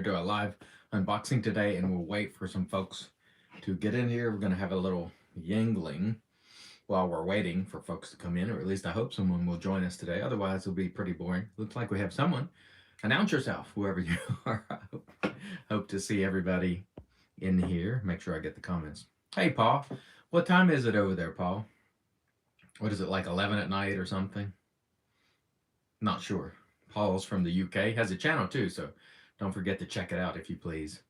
do a live unboxing today, and we'll wait for some folks to get in here. We're going to have a little yangling while we're waiting for folks to come in, or at least I hope someone will join us today. Otherwise, it'll be pretty boring. Looks like we have someone. Announce yourself, whoever you are. Hope to see everybody in here. Make sure I get the comments. Hey, Paul. What time is it over there, Paul? What is it, like 11 at night or something? Not sure. Paul's from the UK. Has a channel too, so don't forget to check it out if you please.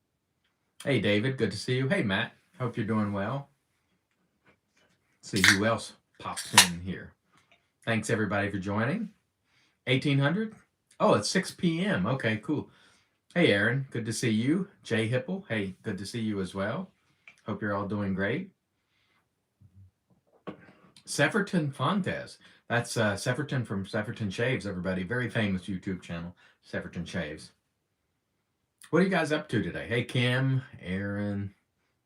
Hey, David. Good to see you. Hey, Matt. Hope you're doing well. See who else pops in here. Thanks, everybody, for joining. 1800? Oh, it's 6 p.m. Okay, cool. Hey, Aaron. Good to see you. Jay Hipple. Hey, good to see you as well. Hope you're all doing great. Sefferton Fontes. That's Sefferton from Sefferton Shaves, everybody. Very famous YouTube channel, Sefferton Shaves. What are you guys up to today? Hey, Kim, Aaron.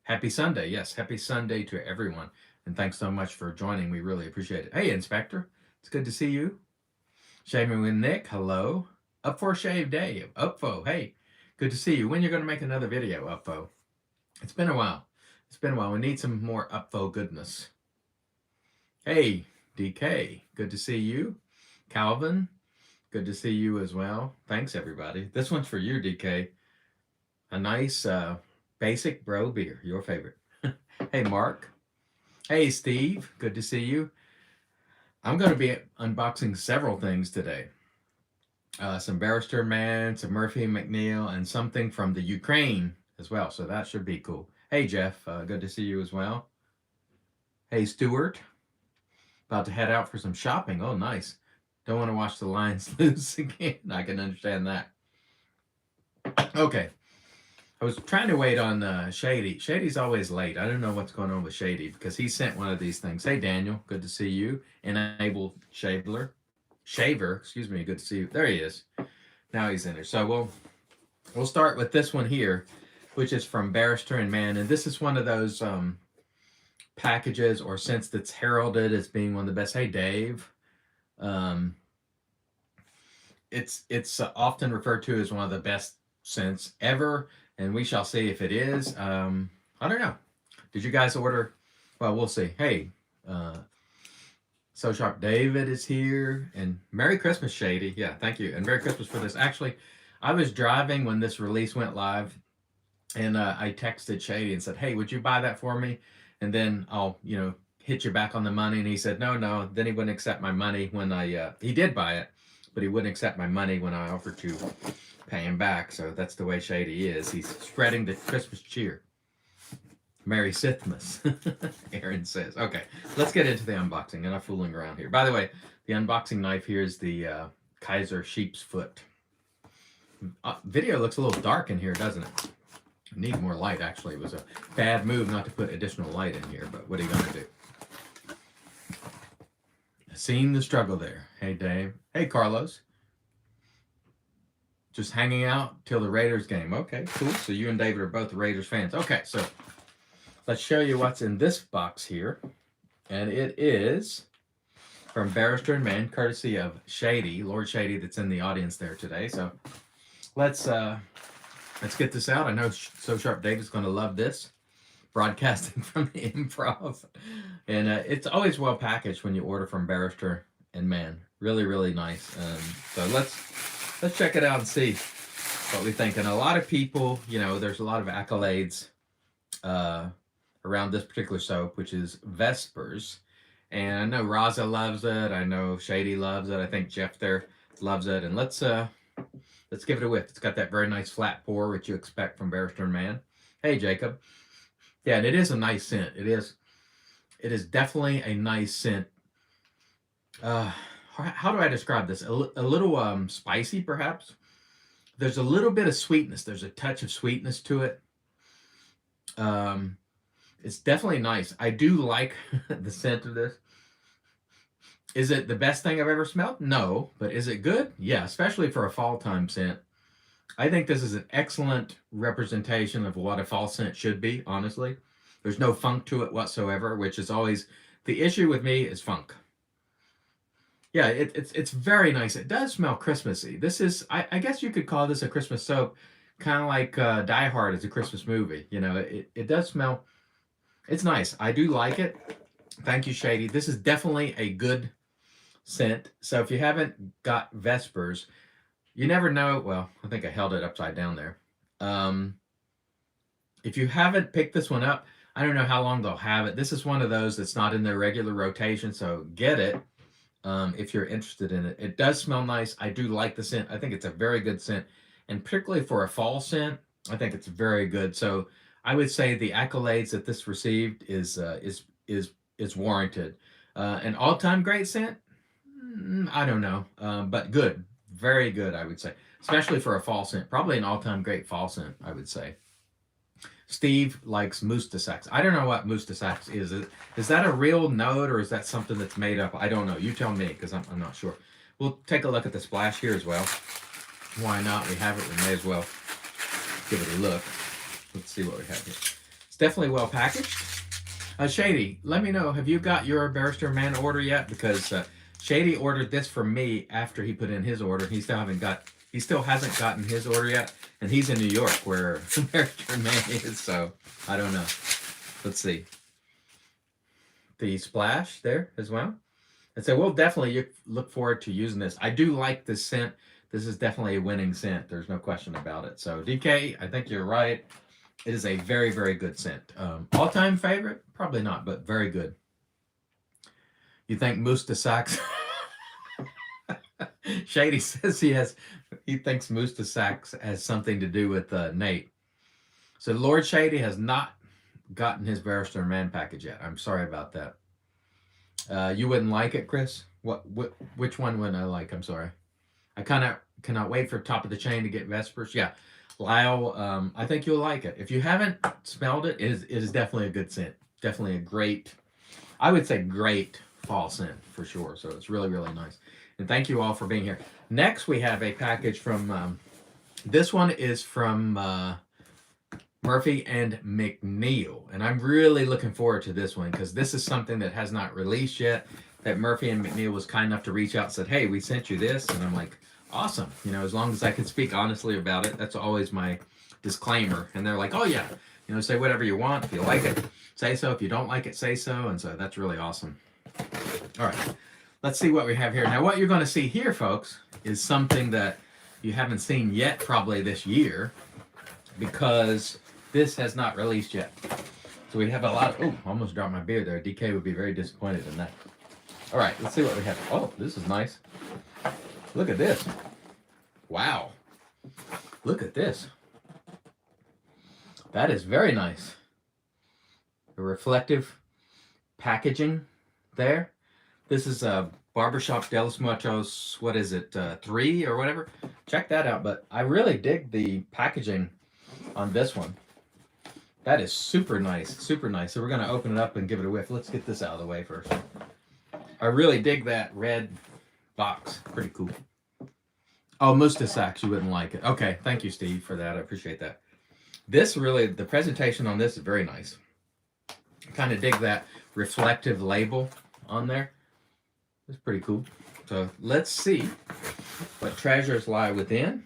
Happy Sunday. Yes, happy Sunday to everyone. And thanks so much for joining. We really appreciate it. Hey, Inspector. It's good to see you. Shaving with Nick. Hello. Up for a shave day. Upfo. Hey, good to see you. When you're going to make another video, Upfo? It's been a while. It's been a while. We need some more Upfo goodness. Hey, DK. Good to see you. Calvin. Good to see you as well. Thanks, everybody. This one's for you, DK. A nice basic bro beer. Your favorite. Hey, Mark. Hey, Steve. Good to see you. I'm going to be unboxing several things today. Some Barrister and Mann, some Murphy and McNeil, and something from the Ukraine as well. So that should be cool. Hey, Jeff. Good to see you as well. Hey, Stuart. About to head out for some shopping. Oh, nice. Don't want to watch the Lions lose again. I can understand that. Okay. I was trying to wait on Shady. Shady's always late. I don't know what's going on with Shady because he sent one of these things. Hey, Daniel. Good to see you. Enable Shaver. Excuse me. Good to see you. There he is. Now he's in there. So we'll start with this one here, which is from Barrister and Mann. And this is one of those packages or scents that's heralded as being one of the best. Hey, Dave. It's often referred to as one of the best scents ever, and we shall see if it is. I don't know. Did you guys order? Well, we'll see. Hey, So Sharp David is here, and Merry Christmas, Shady. Yeah, thank you, and Merry Christmas for this. Actually, I was driving when this release went live, and I texted Shady and said, hey, would you buy that for me? And then I'll, hit you back on the money. And he said, no. Then he wouldn't accept my money when he did buy it, but he wouldn't accept my money when I offered to pay him back. So that's the way Shady is. He's spreading the Christmas cheer. Merry Sithmas, Aaron says. Okay, let's get into the unboxing. Enough fooling around here. By the way, the unboxing knife here is the Kaiser Sheep's Foot. Video looks a little dark in here, doesn't it? Need more light, actually. It was a bad move not to put additional light in here, but what are you going to do? Seeing the struggle there. Hey, Dave. Hey, Carlos. Just hanging out till the Raiders game. Okay, cool. So you and David are both Raiders fans. Okay, so let's show you what's in this box here. And it is from Barrister and Mann, courtesy of Shady, Lord Shady, that's in the audience there today. So let's get this out. I know So Sharp David's going to love this. Broadcasting from the Improv. And it's always well packaged when you order from Barrister and Mann. Really, really nice. So let's check it out and see what we think. And a lot of people, there's a lot of accolades around this particular soap, which is Vespers. And I know Raza loves it. I know Shady loves it. I think Jeff there loves it. And let's give it a whiff. It's got that very nice flat pour, which you expect from Barrister and Mann. Hey, Jacob. Yeah, and it is a nice scent. It is definitely a nice scent. How do I describe this? A little spicy, perhaps. There's a little bit of sweetness. There's a touch of sweetness to it. It's definitely nice. I do like the scent of this. Is it the best thing I've ever smelled? No, but is it good? Yeah, especially for a fall time scent. I think this is an excellent representation of what a fall scent should be, honestly. There's no funk to it whatsoever, which is always the issue with me is funk. Yeah, it's very nice. It does smell Christmassy. This is, I guess you could call this a Christmas soap kind of like Die Hard is a Christmas movie. You know, it does smell. It's nice. I do like it. Thank you, Shady. This is definitely a good scent. So if you haven't got Vespers, you never know. Well, I think I held it upside down there. If you haven't picked this one up, I don't know how long they'll have it. This is one of those that's not in their regular rotation, so get it if you're interested in it. It does smell nice. I do like the scent. I think it's a very good scent, and particularly for a fall scent, I think it's very good. So I would say the accolades that this received is warranted. An all-time great scent? I don't know, but good, very good. I would say, especially for a fall scent, probably an all-time great fall scent. I would say. Steve likes Mustasax. I don't know what Mustasax is. Is that a real note or is that something that's made up? I don't know. You tell me because I'm not sure. We'll take a look at the splash here as well. Why not? We have it. We may as well give it a look. Let's see what we have here. It's definitely well packaged. Shady, let me know. Have you got your Barrister and Mann order yet? Because Shady ordered this for me after he put in his order. He still hasn't gotten his order yet, and he's in New York where Barrister and Mann is. So I don't know. Let's see. The splash there as well. And so we'll definitely look forward to using this. I do like this scent. This is definitely a winning scent. There's no question about it. So DK, I think you're right. It is a very, very good scent. All-time favorite? Probably not, but very good. You think Mustasax? Shady says he thinks Mustasax has something to do with Nate. So Lord Shady has not gotten his Barrister and Mann package yet. I'm sorry about that. You wouldn't like it, Chris? Which one wouldn't I like? I'm sorry. I cannot wait for Top of the Chain to get Vespers. Yeah. Lyle, I think you'll like it. If you haven't smelled it, it is definitely a good scent. Definitely a great, I would say great fall scent for sure. So it's really, really nice. And thank you all for being here. Next, we have a package from, this one is from Murphy and McNeil. And I'm really looking forward to this one because this is something that has not released yet, that Murphy and McNeil was kind enough to reach out and said, hey, we sent you this. And I'm like, awesome. You know, as long as I can speak honestly about it, that's always my disclaimer. And they're like, oh yeah, you know, say whatever you want. If you like it, say so. If you don't like it, say so. And so that's really awesome. All right, let's see what we have here. Now, what you're going to see here, folks, is something that you haven't seen yet probably this year because this has not released yet. So we have a lot of, oh, almost dropped my beer there. DK would be very disappointed in that. All right, let's see what we have. Oh, this is nice. Look at this. Wow. Look at this. That is very nice. The reflective packaging there. This is a Barbershop de los Muertos, what is it, 3 or whatever? Check that out. But I really dig the packaging on this one. That is super nice, super nice. So we're going to open it up and give it a whiff. Let's get this out of the way first. I really dig that red box. Pretty cool. Oh, Mustasax, you wouldn't like it. Okay, thank you, Steve, for that. I appreciate that. This really, the presentation on this is very nice. I kind of dig that reflective label on there. It's pretty cool. So let's see what treasures lie within.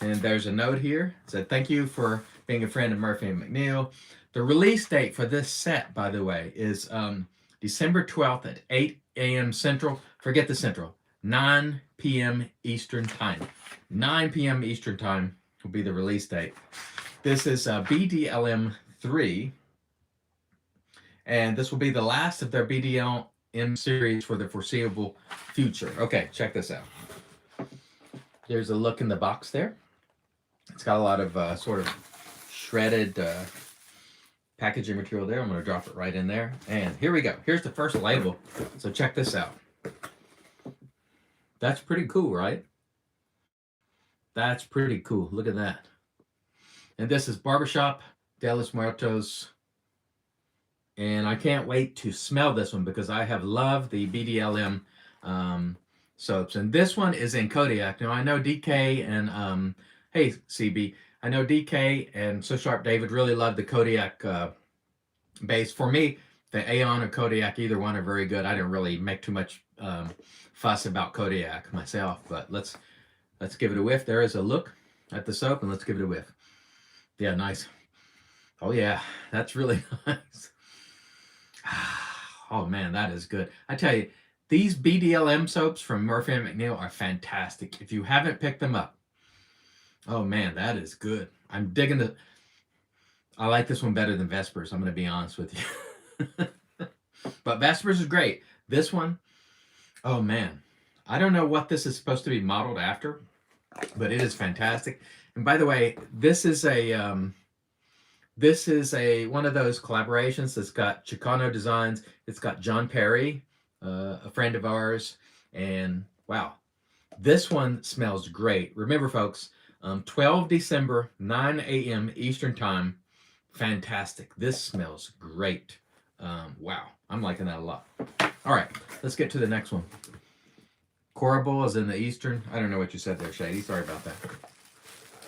And there's a note here. It said, thank you for being a friend of Murphy and McNeil. The release date for this set, by the way, is December 12th at 8 a.m. Central. Forget the Central. 9 p.m. Eastern Time. 9 p.m. Eastern Time will be the release date. This is BDLM 3. And this will be the last of their BDLM series for the foreseeable future. Okay, check this out. There's a look in the box there. It's got a lot of sort of shredded packaging material there. I'm going to drop it right in there. And here we go. Here's the first label. So check this out. That's pretty cool, right? That's pretty cool. Look at that. And this is Barbershop de los Muertos. And I can't wait to smell this one because I have loved the BDLM soaps. And this one is in Kodiak. Now, I know DK and, hey, CB, I know DK and So Sharp David really love the Kodiak base. For me, the Aeon or Kodiak, either one are very good. I didn't really make too much fuss about Kodiak myself, but let's give it a whiff. There is a look at the soap and let's give it a whiff. Yeah, nice. Oh yeah, that's really nice. Oh man, that is good. I tell you, these BDLM soaps from Murphy and McNeil are fantastic. If you haven't picked them up, oh man, that is good. I'm digging the. I like this one better than Vespers. I'm going to be honest with you. But Vespers is great. This one, oh man, I don't know what this is supposed to be modeled after, but it is fantastic. And by the way, this is a one of those collaborations that's got Chicano Designs. It's got John Perry, a friend of ours, and wow, this one smells great. Remember, folks, 12 December, 9 a.m. Eastern Time. Fantastic. This smells great. Wow, I'm liking that a lot. All right, let's get to the next one. Corable is in the Eastern. I don't know what you said there, Shady. Sorry about that.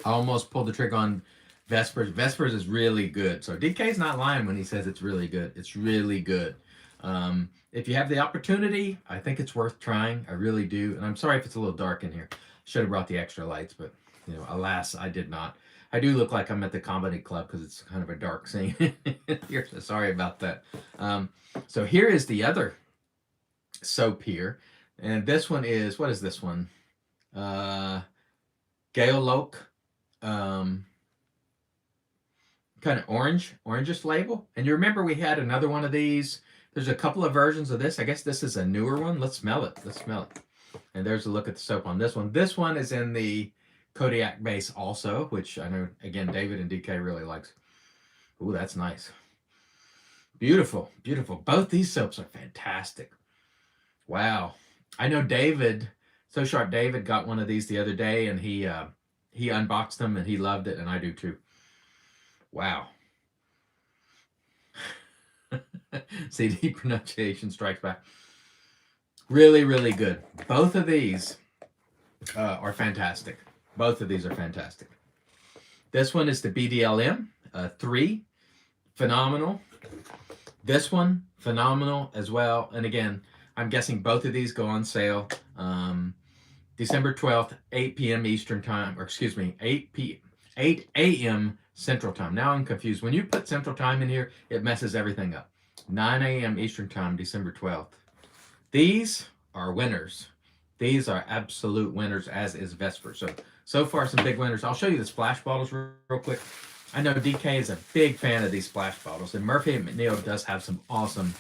I almost pulled the trigger on Vespers. Vespers is really good. So DK's not lying when he says it's really good. It's really good. If you have the opportunity, I think it's worth trying. I really do. And I'm sorry if it's a little dark in here. Should have brought the extra lights, but alas, I did not. I do look like I'm at the comedy club because it's kind of a dark scene here. So sorry about that. So here is the other soap here. And this one is, what is this one? Gale Loke. Kind of orangish label. And you remember we had another one of these. There's a couple of versions of this. I guess this is a newer one. Let's smell it. Let's smell it. And there's a look at the soap on this one. This one is in the Kodiak base also, which I know, again, David and DK really likes. Ooh, that's nice. Beautiful, beautiful. Both these soaps are fantastic. Wow. I know David, So Sharp David, got one of these the other day, and he unboxed them, and he loved it, and I do too. Wow. CD pronunciation strikes back. Really, really good. Both of these are fantastic. Both of these are fantastic. This one is the BDLM 3. Phenomenal. This one, phenomenal as well. And again, I'm guessing both of these go on sale December 12th, 8 p.m. Eastern Time, or excuse me, 8 a.m. Central Time. Now I'm confused. When you put Central Time in here, it messes everything up. 9 a.m. Eastern Time, December 12th. These are winners. These are absolute winners, as is Vesper. So far, some big winners. I'll show you the splash bottles real quick. I know DK is a big fan of these splash bottles, and Murphy and McNeil does have some awesome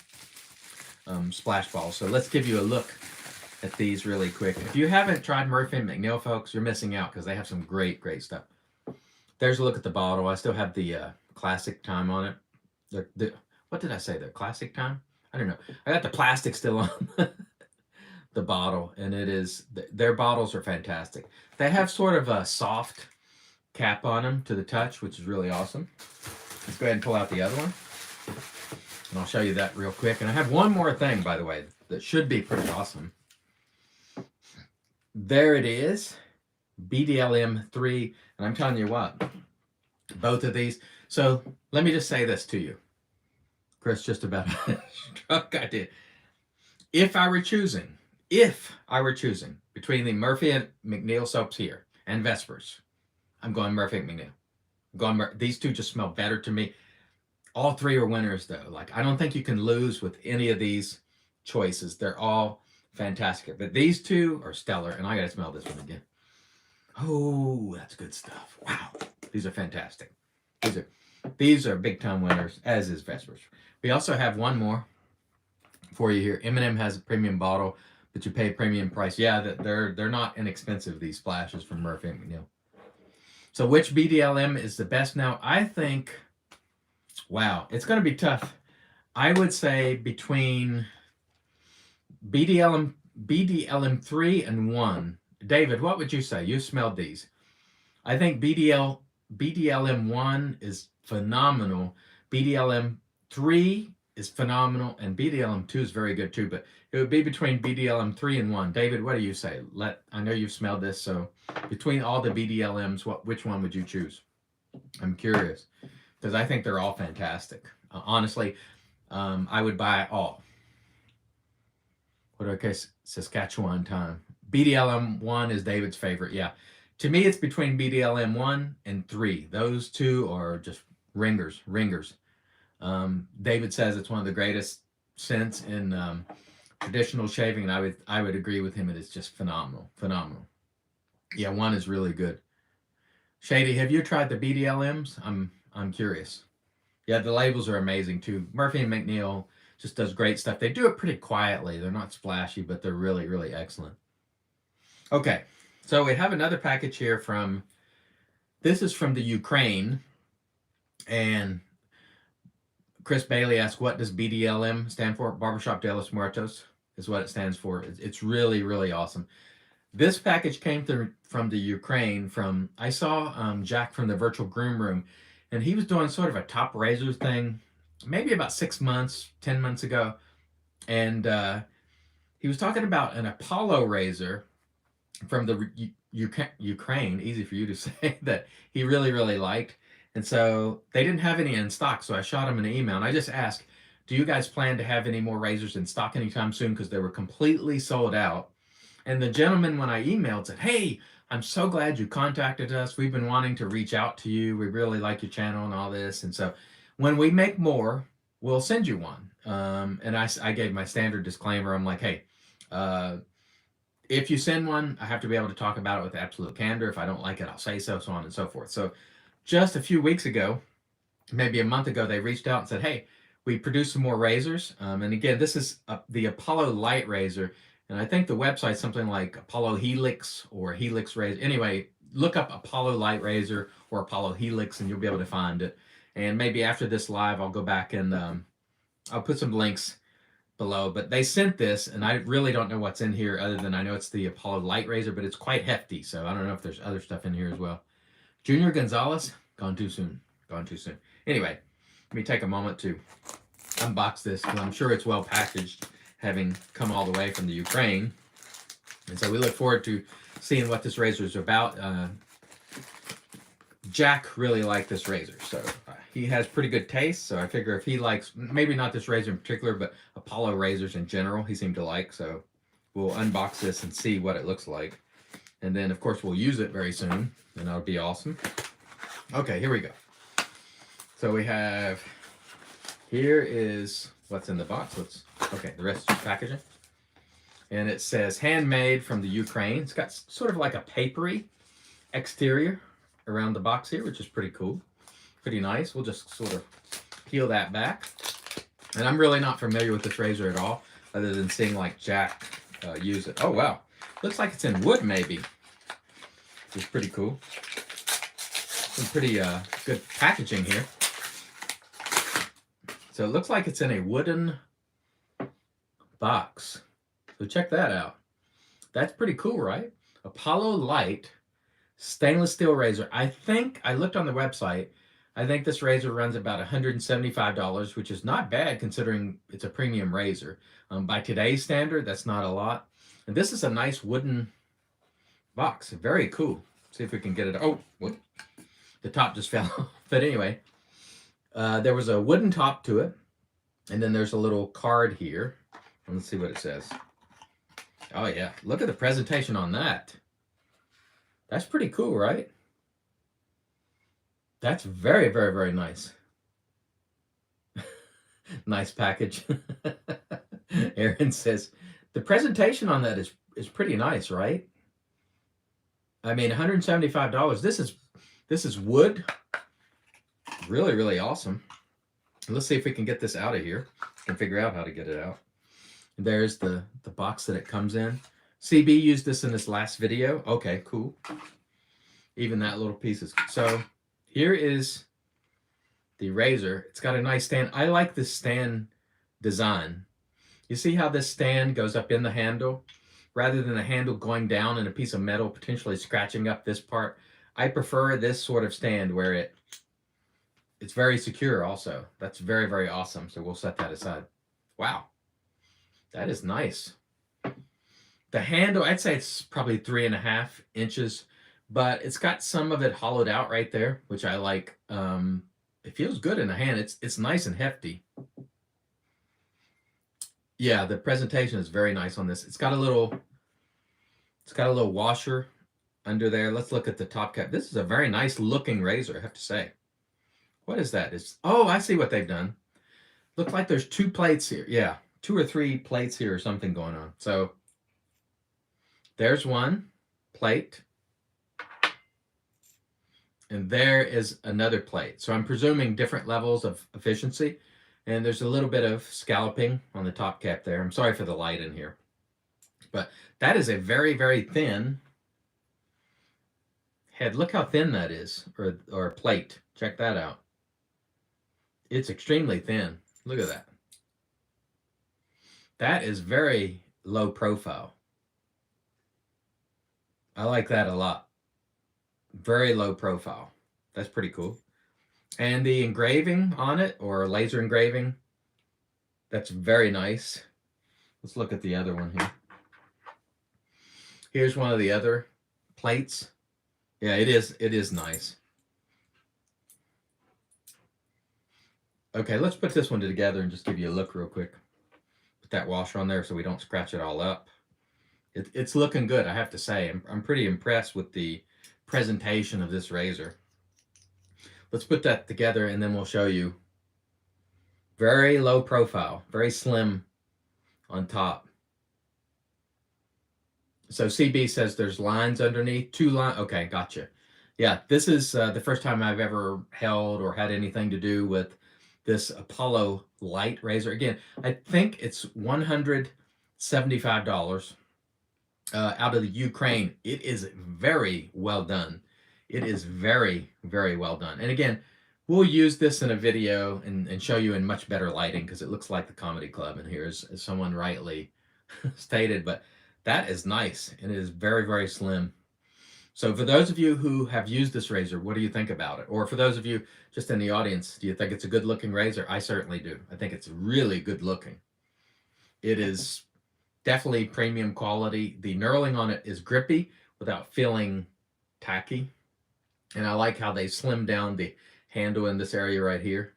splash bottles. So let's give you a look at these really quick. If you haven't tried Murphy and McNeil, folks, you're missing out because they have some great, great stuff. There's a look at the bottle. I still have the classic time on it. What did I say? The classic time? I don't know. I got the plastic still on the bottle, and it is, their bottles are fantastic. They have sort of a soft cap on them to the touch, which is really awesome. Let's go ahead and pull out the other one, and I'll show you that real quick. And I have one more thing, by the way, that should be pretty awesome. There it is, BDLM 3, and I'm telling you what, both of these. So let me just say this to you. Chris just about struck. I did. If I were choosing between the Murphy and McNeil soaps here and Vespers, I'm going Murphy and McNeil. These two just smell better to me. All three are winners, though. Like, I don't think you can lose with any of these choices. They're all fantastic. But these two are stellar, and I got to smell this one again. Oh, that's good stuff. Wow. These are fantastic. These are big-time winners, as is Vespers. We also have one more for you here. M&M has a premium bottle, but you pay a premium price. Yeah, they're not inexpensive, these splashes from Murphy and McNeil. So which BDLM is the best now? I think, wow, it's going to be tough. I would say between BDLM 3 and 1. David, what would you say? You smelled these. I think BDLM 1 is phenomenal. BDLM 3 is phenomenal, and BDLM 2 is very good too, but it would be between BDLM 3 and 1. David, what do you say? I know you've smelled this, so between all the BDLMs, which one would you choose? I'm curious, because I think they're all fantastic. Honestly, I would buy all. What do I guess? Saskatchewan time. BDLM 1 is David's favorite, yeah. To me, it's between BDLM 1 and 3. Those two are just ringers. David says it's one of the greatest scents in traditional shaving, and I would agree with him. It is just phenomenal. Yeah, 1 is really good. Shady, have you tried the BDLMs? I'm curious. Yeah, the labels are amazing too. Murphy and McNeil just does great stuff. They do it pretty quietly. They're not splashy, but they're really, really excellent. Okay, so we have another package here from, this is from the Ukraine, and Chris Bailey asked, what does BDLM stand for? Barbershop de los Muertos is what it stands for. It's really, really awesome. This package came from the Ukraine. I saw Jack from the Virtual Groom Room, and he was doing sort of a top razor thing, maybe about 6 months, 10 months ago. And he was talking about an Apollo razor from the Ukraine, easy for you to say, that he really, really liked. And so they didn't have any in stock, so I shot him an email, and I just asked, do you guys plan to have any more razors in stock anytime soon? Because they were completely sold out. And the gentleman, when I emailed, said, hey, I'm so glad you contacted us. We've been wanting to reach out to you. We really like your channel and all this. And so when we make more, we'll send you one. And I gave my standard disclaimer. I'm like, hey, if you send one, I have to be able to talk about it with absolute candor. If I don't like it, I'll say so, so on and so forth. So just a few weeks ago, maybe a month ago, they reached out and said, hey, we produced some more razors. And again, this is the Apollo Light Razor. And I think the website's something like Apollo Helix or Helix Razor. Anyway, look up Apollo Light Razor or Apollo Helix and you'll be able to find it. And maybe after this live, I'll go back and I'll put some links below. But they sent this, and I really don't know what's in here other than I know it's the Apollo Light Razor, but it's quite hefty. So I don't know if there's other stuff in here as well. Junior Gonzalez, gone too soon. Anyway, let me take a moment to unbox this because I'm sure it's well packaged, having come all the way from the Ukraine. And so we look forward to seeing what this razor is about. Jack really liked this razor, so he has pretty good taste, so I figure if he likes, maybe not this razor in particular, but Apollo razors in general, he seemed to like, so we'll unbox this and see what it looks like. And then, of course, we'll use it very soon, and that'll be awesome. Okay, here we go. So we have, here is what's in the box. Okay, the rest is just packaging. And it says handmade from the Ukraine. It's got sort of like a papery exterior around the box here, which is pretty cool. Pretty nice. We'll just sort of peel that back. And I'm really not familiar with this razor at all, other than seeing like Jack use it. Oh, wow. Looks like it's in wood maybe, which is pretty cool. Some pretty good packaging here. So it looks like it's in a wooden box. So check that out. That's pretty cool, right? Apollo Light stainless steel razor. I think I looked on the website. I think this razor runs about $175, which is not bad considering it's a premium razor. By today's standard, that's not a lot. And this is a nice wooden box. Very cool. See if we can get it. Oh, whoop. The top just fell off. But anyway, there was a wooden top to it. And then there's a little card here. Let's see what it says. Oh, yeah. Look at the presentation on that. That's pretty cool, right? That's very, very, very nice. Nice package. Aaron says, the presentation on that is pretty nice, right? I mean, $175. This is wood. Really, really awesome. Let's see if we can get this out of here. Can figure out how to get it out. There's the box that it comes in. CB used this in his last video. Okay, cool. Even that little piece is... So here is the razor. It's got a nice stand. I like this stand design. You see how this stand goes up in the handle? Rather than the handle going down and a piece of metal potentially scratching up this part, I prefer this sort of stand where it's very secure also. That's very, very awesome. So we'll set that aside. Wow. That is nice. The handle, I'd say it's probably 3.5 inches, but it's got some of it hollowed out right there, which I like. It feels good in the hand. It's nice and hefty. Yeah, the presentation is very nice on this. It's got a little washer under there. Let's look at the top cap. This is a very nice looking razor, I have to say. What is that? Oh, I see what they've done. Looks like there's 2 plates here. Yeah, 2 or 3 plates here or something going on. So there's one plate. And there is another plate. So I'm presuming different levels of efficiency. And there's a little bit of scalloping on the top cap there. I'm sorry for the light in here. But that is a very, very thin head. Look how thin that is, or a plate. Check that out. It's extremely thin. Look at that. That is very low profile. I like that a lot. Very low profile. That's pretty cool. And the engraving on it, or laser engraving, that's very nice. Let's look at the other one here. Here's one of the other plates. Yeah, it is nice. Okay, let's put this one together and just give you a look real quick. Put that washer on there so we don't scratch it all up. It's looking good, I have to say. I'm pretty impressed with the presentation of this razor. Let's put that together and then we'll show you. Very low profile, very slim on top. So CB says there's lines underneath, 2 lines. Okay, gotcha. Yeah, this is the first time I've ever held or had anything to do with this Apollo light razor. Again, I think it's $175 out of the Ukraine. It is very well done. It is very, very well done. And again, we'll use this in a video and show you in much better lighting because it looks like the comedy club in here, as someone rightly stated. But that is nice, and it is very, very slim. So for those of you who have used this razor, what do you think about it? Or for those of you just in the audience, do you think it's a good-looking razor? I certainly do. I think it's really good-looking. It is definitely premium quality. The knurling on it is grippy without feeling tacky. And I like how they slimmed down the handle in this area right here.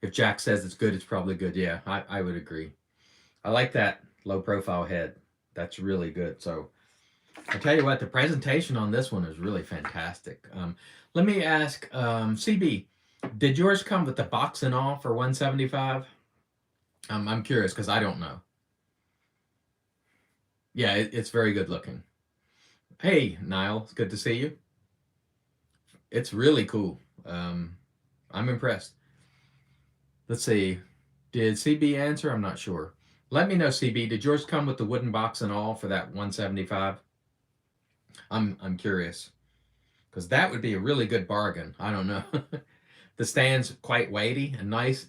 If Jack says it's good, it's probably good. Yeah, I would agree. I like that low-profile head. That's really good. So I tell you what, the presentation on this one is really fantastic. Let me ask, CB, did yours come with the box and all for $175? I'm curious because I don't know. Yeah, it's very good looking. Hey, Niall, it's good to see you. It's really cool. I'm impressed. Let's see. Did CB answer? I'm not sure. Let me know, CB. Did yours come with the wooden box and all for that $175? I'm curious because that would be a really good bargain. I don't know. The stand's quite weighty and nice.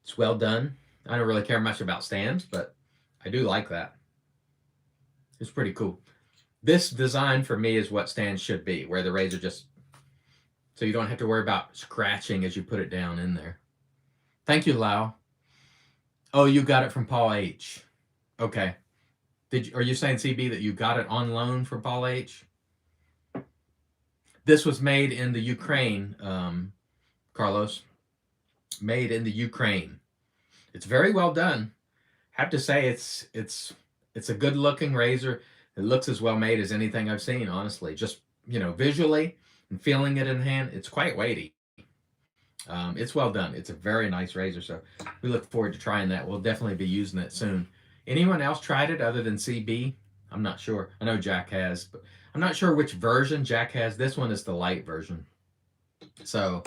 It's well done. I don't really care much about stands, but I do like that. It's pretty cool. This design for me is what stands should be, where the razor just, so you don't have to worry about scratching as you put it down in there. Thank you, Lau. Oh, you got it from Paul H. Okay. Are you saying, CB, that you got it on loan from Paul H? This was made in the Ukraine, Carlos. Made in the Ukraine. It's very well done. Have to say it's a good looking razor. It looks as well made as anything I've seen, honestly. Just, visually and feeling it in hand, it's quite weighty. It's well done. It's a very nice razor, so we look forward to trying that. We'll definitely be using it soon. Anyone else tried it other than CB? I'm not sure. I know Jack has, but I'm not sure which version Jack has. This one is the light version. So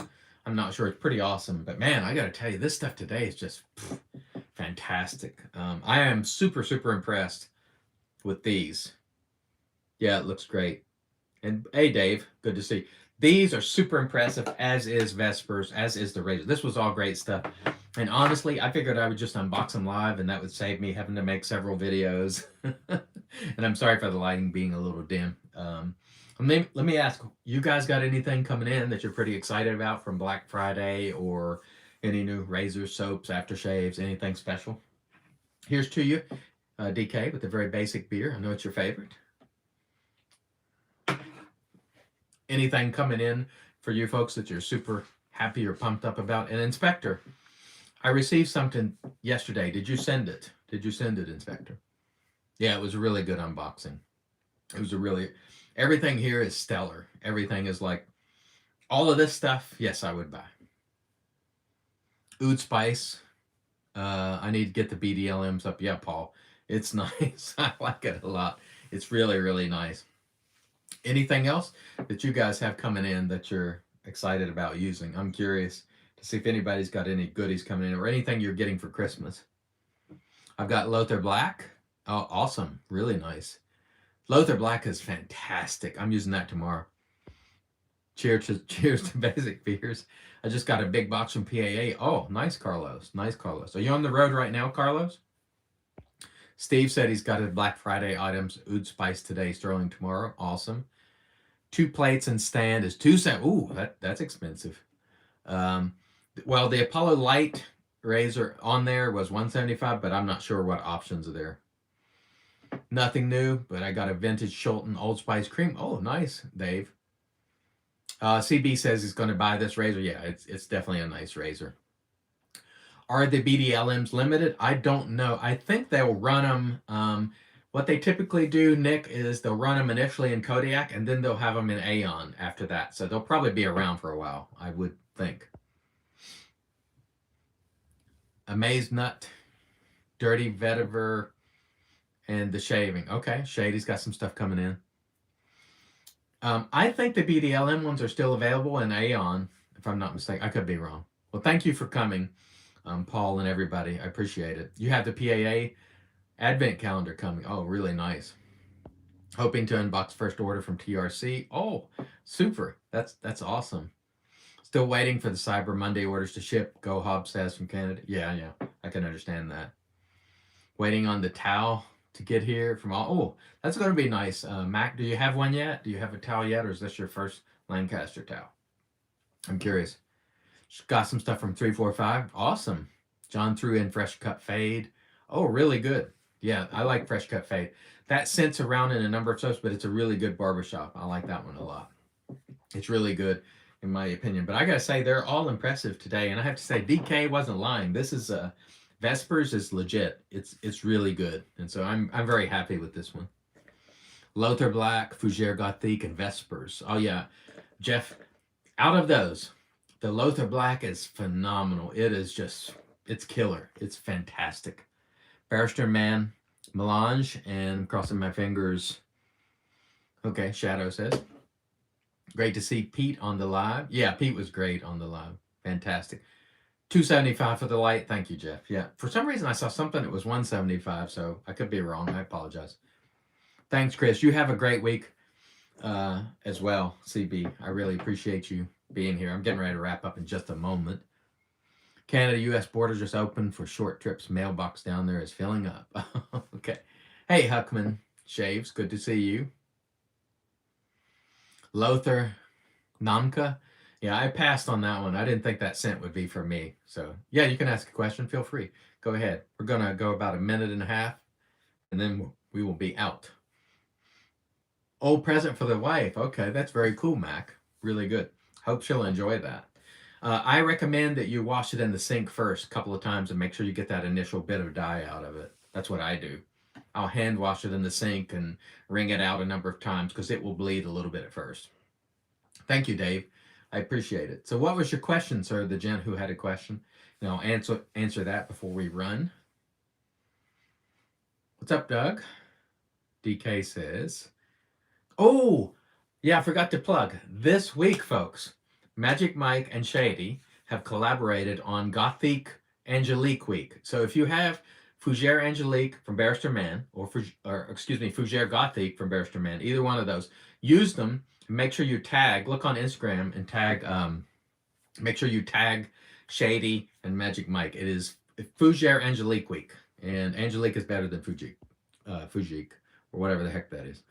I'm not sure. It's pretty awesome. But man, I got to tell you, this stuff today is just fantastic. I am super, super impressed with these. Yeah, it looks great. And hey, Dave, good to see you. These are super impressive, as is Vespers, as is the razor. This was all great stuff. And honestly, I figured I would just unbox them live, and that would save me having to make several videos. And I'm sorry for the lighting being a little dim. Let me ask, you guys got anything coming in that you're pretty excited about from Black Friday, or any new razors, soaps, aftershaves, anything special? Here's to you, DK, with a very basic beer. I know it's your favorite. Anything coming in for you folks that you're super happy or pumped up about? And Inspector, I received something yesterday. Did you send it? Did you send it, Inspector? Yeah, it was a really good unboxing. It was a really, Everything here is stellar. Everything is like, all of this stuff, yes, I would buy. Oud Spice. I need to get the BDLMs up. Yeah, Paul. It's nice. I like it a lot. It's really, really nice. Anything else that you guys have coming in that you're excited about using? I'm curious to see if anybody's got any goodies coming in or anything you're getting for Christmas. I've got Lather Black. Oh, awesome. Really nice. Lather Black is fantastic. I'm using that tomorrow. Cheers to Basic Fears. I just got a big box from PAA. Oh, nice, Carlos. Nice, Carlos. Are you on the road right now, Carlos? Steve said he's got his Black Friday items. Oud Spice today, Sterling tomorrow. Awesome. 2 plates and stand is $2. Ooh, that's expensive. Well, the Apollo Light razor on there was $175, but I'm not sure what options are there. Nothing new, but I got a vintage Shulton Old Spice cream. Oh, nice, Dave. CB says he's going to buy this razor. Yeah, it's definitely a nice razor. Are the BDLMs limited? I don't know. I think they'll run them. What they typically do, Nick, is they'll run them initially in Kodiak, and then they'll have them in Aeon after that. So they'll probably be around for a while, I would think. Amaze Nut, Dirty Vetiver, and the Shaving. Okay, Shady's got some stuff coming in. I think the BDLM ones are still available in Aeon, if I'm not mistaken. I could be wrong. Well, thank you for coming, Paul and everybody. I appreciate it. You have the PAA Advent calendar coming. Oh, really nice. Hoping to unbox first order from TRC. Oh, super. That's awesome. Still waiting for the Cyber Monday orders to ship. Go Hob says from Canada. Yeah. I can understand that. Waiting on the towel to get here from all. Oh, that's going to be nice. Mac, do you have one yet? Do you have a towel yet, or is this your first Lancaster towel? I'm curious. Got some stuff from 345. Awesome. John threw in Fresh Cut Fade. Oh, really good. Yeah, I like Fresh Cut Fade. That scents around in a number of soaps, but it's a really good barbershop. I like that one a lot. It's really good, in my opinion. But I got to say, they're all impressive today. And I have to say, DK wasn't lying. This is Vespers is legit. It's really good. And so I'm very happy with this one. Lather Black, Fougere Gothique, and Vespers. Oh, yeah. Jeff, out of those, the Lather Black is phenomenal. It is just, it's killer. It's fantastic. Barrister and Mann, Melange, and I'm crossing my fingers. Okay, Shadow says. Great to see Pete on the live. Yeah, Pete was great on the live. Fantastic. $275 for the light. Thank you, Jeff. Yeah, for some reason I saw something that was $175, so I could be wrong. I apologize. Thanks, Chris. You have a great week as well, CB. I really appreciate you being here. I'm getting ready to wrap up in just a moment. Canada-U.S. border just open for short trips. Mailbox down there is filling up. Okay. Hey, Huckman Shaves. Good to see you. Lothar Namka. Yeah, I passed on that one. I didn't think that scent would be for me. So, yeah, you can ask a question. Feel free. Go ahead. We're going to go about a minute and a half, and then we will be out. Old present for the wife. Okay, that's very cool, Mac. Really good. Hope she'll enjoy that. I recommend that you wash it in the sink first a couple of times and make sure you get that initial bit of dye out of it. That's what I do. I'll hand wash it in the sink and wring it out a number of times because it will bleed a little bit at first. Thank you, Dave. I appreciate it. So what was your question, sir? The gent who had a question. And I'll answer that before we run. What's up, Doug? DK says, oh, yeah, I forgot to plug. This week, folks, Magic Mike and Shady have collaborated on Gothique Angelique Week. So if you have Fougere Angelique from Barrister and Mann, or Fougere Gothique from Barrister and Mann, either one of those, use them. Make sure you tag, look on Instagram and tag, make sure you tag Shady and Magic Mike. It is Fougere Angelique Week. And Angelique is better than Fujique, or whatever the heck that is.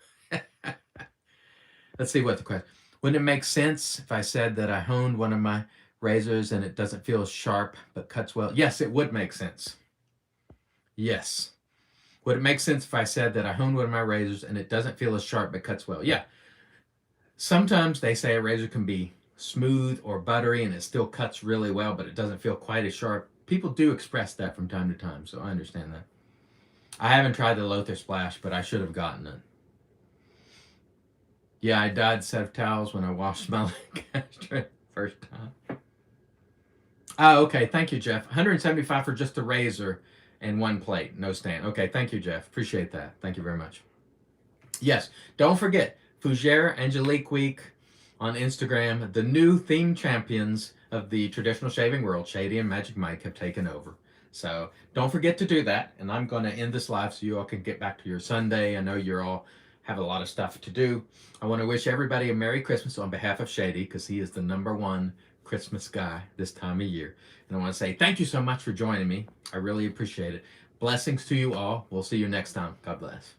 Let's see what the question. Wouldn't it make sense if I said that I honed one of my razors and it doesn't feel sharp but cuts well? Yes, it would make sense. Yes. Would it make sense if I said that I honed one of my razors and it doesn't feel as sharp but cuts well? Yeah. Sometimes they say a razor can be smooth or buttery and it still cuts really well, but it doesn't feel quite as sharp. People do express that from time to time, so I understand that. I haven't tried the Lothar Splash, but I should have gotten it. Yeah, I dyed a set of towels when I washed my Lancaster first time. Oh, okay. Thank you, Jeff. 175 for just the razor and one plate, no stand. Okay, thank you, Jeff. Appreciate that. Thank you very much. Yes, don't forget Fougere Angelique Week on Instagram. The new theme champions of the traditional shaving world, Shady and Magic Mike, have taken over. So don't forget to do that. And I'm going to end this live so you all can get back to your Sunday. I know you're all have a lot of stuff to do. I want to wish everybody a Merry Christmas on behalf of Shady, because he is the #1 Christmas guy this time of year. And I want to say thank you so much for joining me. I really appreciate it. Blessings to you all. We'll see you next time. God bless.